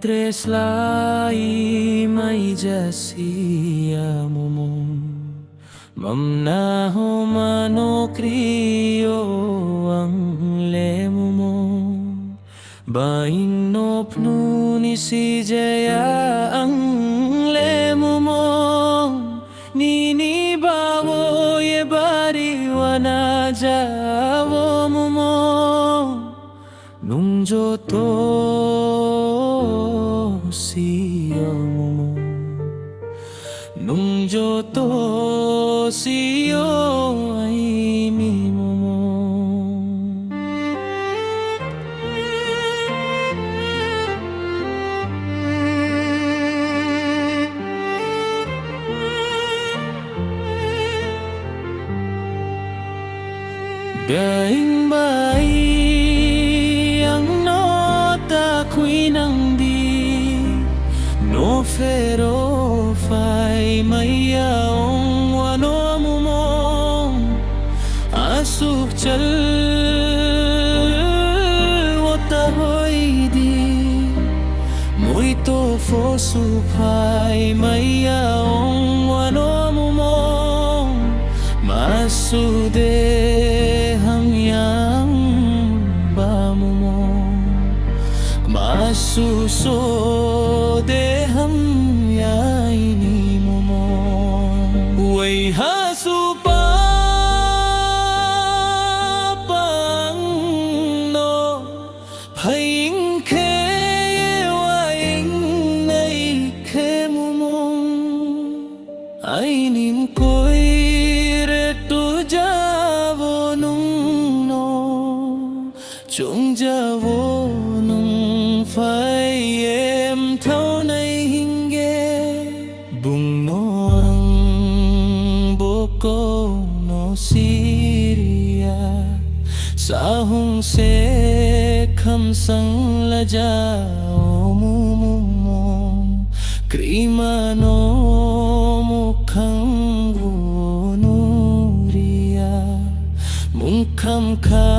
tres lai may jasia mumong mamnaho mano kriyo ang lemo mo baing nopno ni si jaya ang lemo mo nini bawo ye bari wana jawo mo nung joto siyo mo nung joto siyo ay mimo mo Daing bai ang nota ko'y nang di no pero fay mayaong wano mo mong asuk chal wata hoy di muito fo supay mayaong wano mo mong masude hamyang ba mo mong masuso de hamyay ni mo mong way hasu pa pang no paing ke waing nay ke mo mong ay nim ko'y reto javo nung no chung javo nung phai em thâu nay hinge bung norang boko no siria sa hung se kham sang la jao mu mu mo krima no mukhang ria mukham kha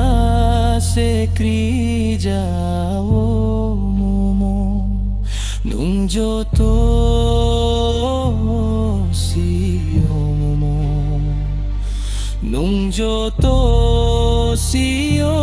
se kri jao mo nung joto siyo mo nung joto siyo